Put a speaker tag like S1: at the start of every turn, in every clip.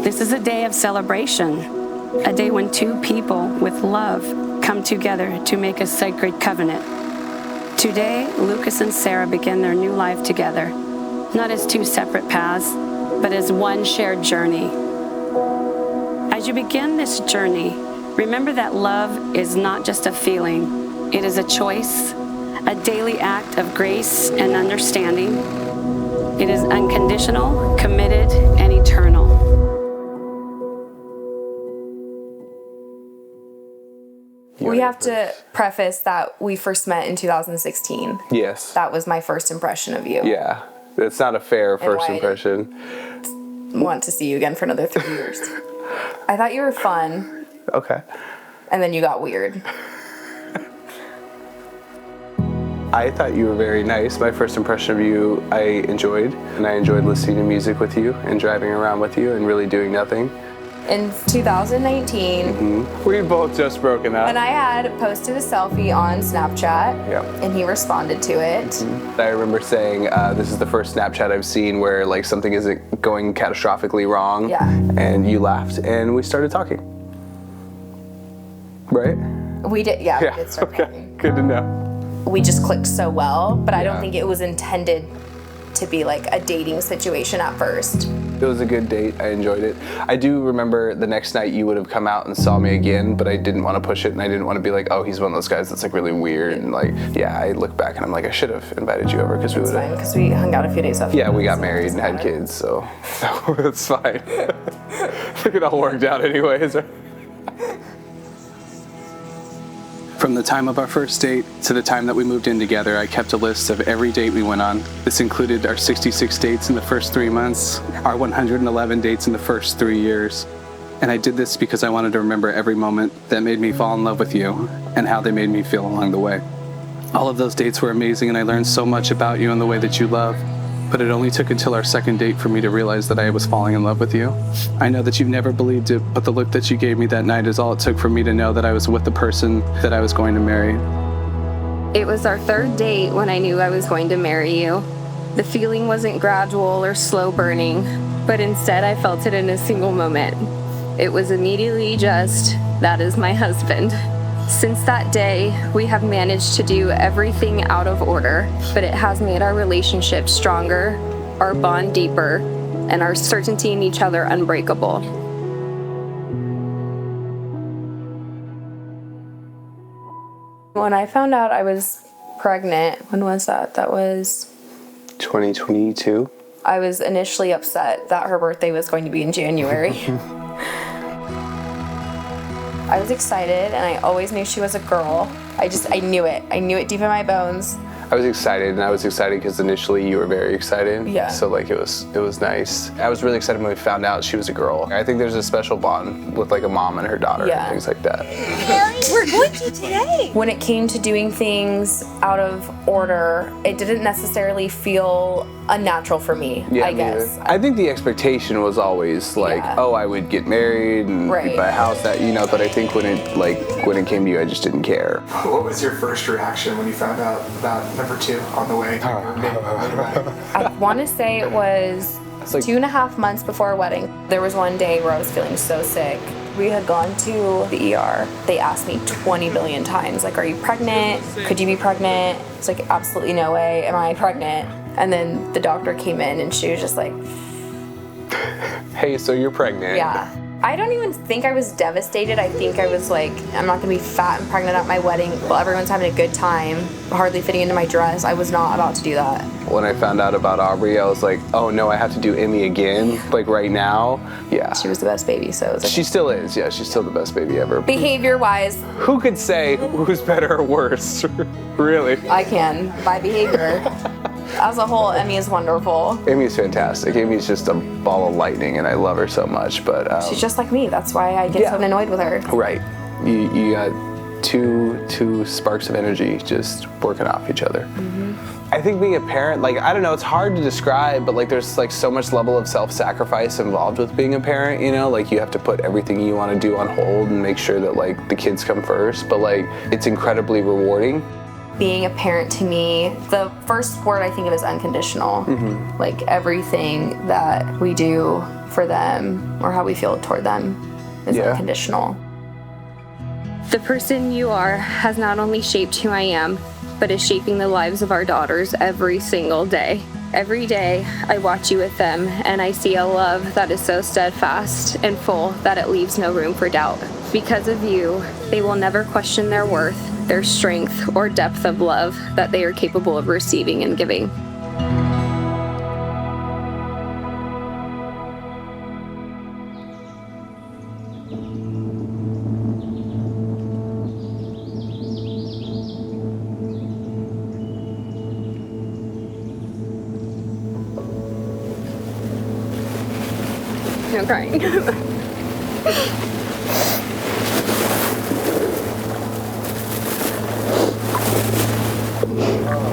S1: This is a day of celebration, a day when two people with love come together to make a sacred covenant. Today, Lucas and Sarah begin their new life together, not as two separate paths, but as one shared journey. As you begin this journey, remember that love is not just a feeling, it is a choice, a daily act of grace and understanding. It is unconditional, committed, and eternal.
S2: We have to preface that we first met in 2016.
S3: Yes.
S2: That was my first impression of you.
S3: Yeah. It's not a fair first impression.
S2: Want to see you again for another 3 years. I thought you were fun.
S3: Okay.
S2: And then you got weird.
S3: I thought you were very nice. My first impression of you, I enjoyed. And I enjoyed listening to music with you and driving around with you and really doing nothing.
S2: In 2019,
S3: we both just broken up.
S2: and I had posted a selfie on Snapchat,
S3: Yeah.
S2: and he responded to it.
S3: I remember saying, this is the first Snapchat I've seen where like something isn't going catastrophically wrong.
S2: Yeah.
S3: And you laughed and we started talking. Right?
S2: We did, yeah, we did start talking.
S3: Good to know.
S2: We just clicked so well, but I don't
S3: Yeah.
S2: think it was intended to be like a dating situation at first.
S3: It was a good date. I enjoyed it. I do remember the next night you would have come out and saw me again, but I didn't want to push it and I didn't want to be like, oh, he's one of those guys that's like really weird. And like, yeah, I look back and I'm like, I should have invited you over because we would have.
S2: Because we hung out a few days after.
S3: Yeah, we got married and had kids, so that's fine. I think it all worked out anyways. From the time of our first date to the time that we moved in together, I kept a list of every date we went on. This included our 66 dates in the first 3 months, our 111 dates in the first 3 years. And I did this because I wanted to remember every moment that made me fall in love with you and how they made me feel along the way. All of those dates were amazing and I learned so much about you and the way that you love. But it only took until our second date for me to realize that I was falling in love with you. I know that you've never believed it, but the look that you gave me that night is all it took for me to know that I was with the person that I was going to marry.
S4: It was our third date when I knew I was going to marry you. The feeling wasn't gradual or slow burning, but instead I felt it in a single moment. It was immediately just, that is my husband. Since that day, we have managed to do everything out of order, but it has made our relationship stronger, our bond deeper, and our certainty in each other unbreakable.
S2: When I found out I was pregnant, when was that? That was
S3: 2022.
S2: I was initially upset that her birthday was going to be in January. I was excited, and I always knew she was a girl. I knew it. I knew it deep in my bones.
S3: I was excited, and I was excited because initially you were very excited.
S2: Yeah.
S3: So like it was nice. I was really excited when we found out she was a girl. I think there's a special bond with like a mom and her daughter
S2: Yeah.
S3: and things like that.
S5: We're going to today.
S2: When it came to doing things out of order, it didn't necessarily feel unnatural for me,
S3: Yeah,
S2: I
S3: me
S2: guess.
S3: either. I think the expectation was always like,
S2: Yeah.
S3: oh, I would get married and
S2: Right.
S3: buy a house, that, you know. But I think when it came to you, I just didn't care.
S6: What was your first reaction when you found out about number 2 on the way?
S2: I want to say it was
S3: It's like
S2: 2.5 months before our wedding. There was one day where I was feeling so sick. We had gone to the ER. They asked me 20 billion times, like, are you pregnant? Could you be pregnant? It's like, absolutely no way. Am I pregnant? And then the doctor came in and she was just like,
S3: hey, so you're pregnant.
S2: yeah. I don't even think I was devastated. I think I was like, I'm not gonna be fat and pregnant at my wedding while everyone's having a good time, hardly fitting into my dress. I was not about to do that.
S3: When I found out about Aubrey, I was like, oh no, I have to do Emmy again, like right now. Yeah.
S2: She was the best baby, so it was like,
S3: She still is, yeah, she's still the best baby ever.
S2: behavior-wise,
S3: Who could say who's better or worse? Really?
S2: I can, by behavior. As a whole, Emmy is wonderful.
S3: Amy's fantastic. Amy's just a ball of lightning, and I love her so much. But
S2: She's just like me. That's why I get so annoyed with her.
S3: right. You got two sparks of energy just working off each other. I think being a parent, like, I don't know, it's hard to describe, but like there's like so much level of self-sacrifice involved with being a parent, you know, like you have to put everything you want to do on hold and make sure that like the kids come first, but like it's incredibly rewarding.
S2: being a parent to me, the first word I think of is unconditional. Like everything that we do for them or how we feel toward them is unconditional.
S4: The person you are has not only shaped who I am, but is shaping the lives of our daughters every single day. Every day, I watch you with them, and I see a love that is so steadfast and full that it leaves no room for doubt. Because of you, they will never question their worth, their strength, or depth of love that they are capable of receiving and giving. No crying.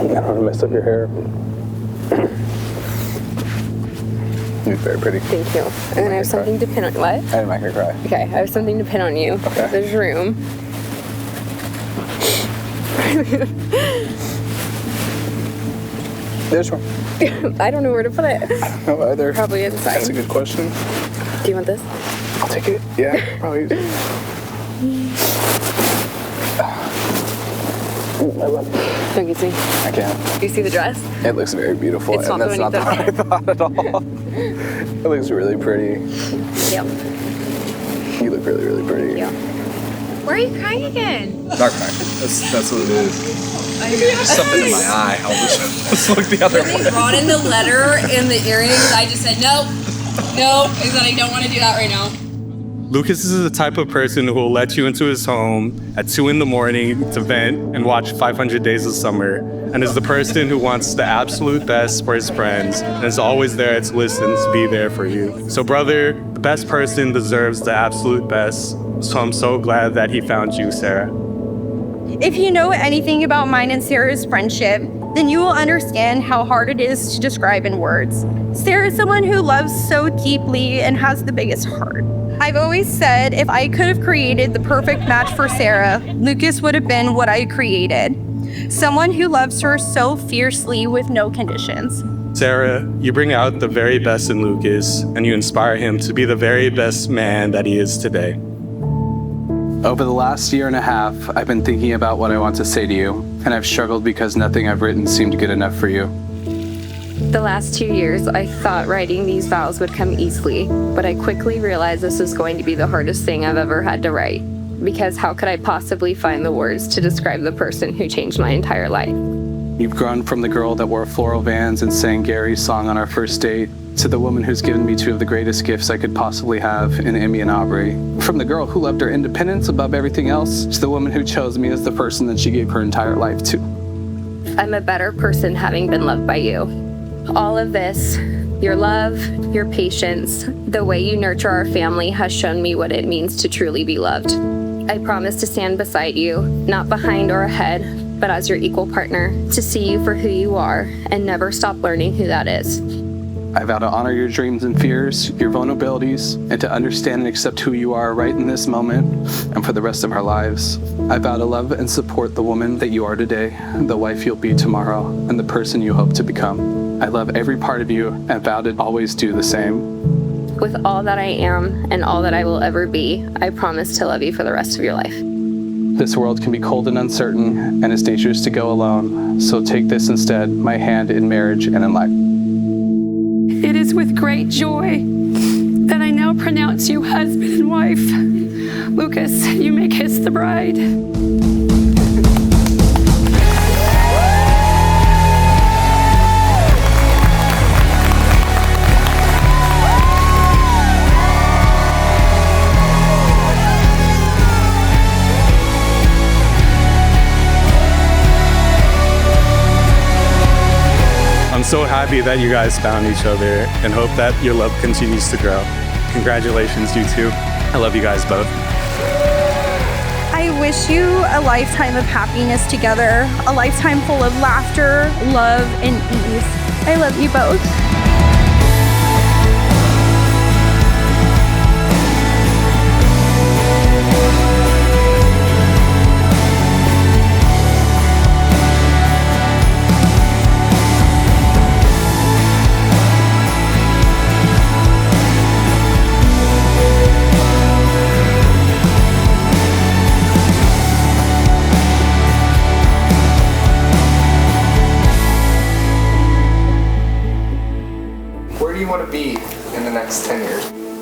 S3: I don't want to mess up your hair. You're very pretty.
S4: Thank you. And I have something to pin on. What?
S3: I didn't make her cry.
S4: Okay, I have something to pin on you.
S3: Okay.
S4: There's room.
S3: There's one.
S4: I don't know where to put it.
S3: I don't know either.
S4: Probably inside.
S3: That's a good question.
S4: Do you want this?
S3: I'll take it. Yeah, probably. I love it.
S4: Don't you see?
S3: I can't.
S4: Do you see the dress?
S3: It looks very beautiful.
S4: It's not
S3: and that's not
S4: the
S3: what I thought at all. It looks really pretty.
S4: Yep.
S3: You look really, really pretty.
S4: Yeah.
S5: Why are you crying again?
S7: Dark night. That's what it is. Something in my eye. I'll just look the other way.
S8: They brought in the letter and the earrings. I just said, nope. I said, I don't want to do that right now.
S9: Lucas is the type of person who will let you into his home at 2 a.m. to vent and watch 500 Days of Summer, and is the person who wants the absolute best for his friends and is always there to listen, to be there for you. So brother, the best person deserves the absolute best, so I'm so glad that he found you, Sarah.
S5: If you know anything about mine and Sarah's friendship, then you will understand how hard it is to describe in words. Sarah is someone who loves so deeply and has the biggest heart. I've always said if I could have created the perfect match for Sarah, Lucas would have been what I created. Someone who loves her so fiercely with no conditions.
S9: Sarah, you bring out the very best in Lucas, and you inspire him to be the very best man that he is today.
S3: Over the last year and a half, I've been thinking about what I want to say to you, and I've struggled because nothing I've written seemed good enough for you.
S4: The last 2 years, I thought writing these vows would come easily, but I quickly realized this was going to be the hardest thing I've ever had to write. Because how could I possibly find the words to describe the person who changed my entire life?
S3: You've grown from the girl that wore floral vans and sang Gary's song on our first date to the woman who's given me two of the greatest gifts I could possibly have in Emmy and Aubrey. From the girl who loved her independence above everything else to the woman who chose me as the person that she gave her entire life to.
S4: I'm a better person having been loved by you. All of this, your love, your patience, the way you nurture our family has shown me what it means to truly be loved. I promise to stand beside you, not behind or ahead, but as your equal partner, to see you for who you are and never stop learning who that is.
S3: I vow to honor your dreams and fears, your vulnerabilities, and to understand and accept who you are right in this moment and for the rest of our lives. I vow to love and support the woman that you are today, the wife you'll be tomorrow, and the person you hope to become. I love every part of you and vow to always do the same.
S4: With all that I am and all that I will ever be, I promise to love you for the rest of your life.
S3: This world can be cold and uncertain, and it's dangerous to go alone. So take this instead, my hand in marriage and in life.
S1: It is with great joy that I now pronounce you husband and wife. Lucas, you may kiss the bride.
S9: I'm so happy that you guys found each other and hope that your love continues to grow. Congratulations, you two. I love you guys both.
S5: I wish you a lifetime of happiness together, a lifetime full of laughter, love, and ease. I love you both.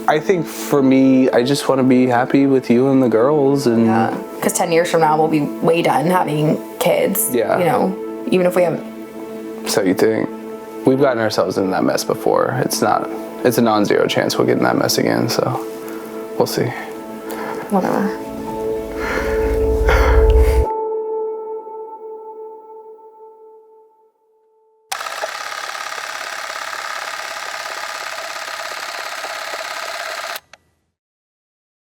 S3: I think for me, I just want to be happy with you and the girls, and
S2: because 10 years from now we'll be way done having kids.
S3: Yeah.
S2: You know, even if we have.
S3: So you think we've gotten ourselves in that mess before? It's a non-zero chance we'll get in that mess again. So we'll see.
S2: Whatever.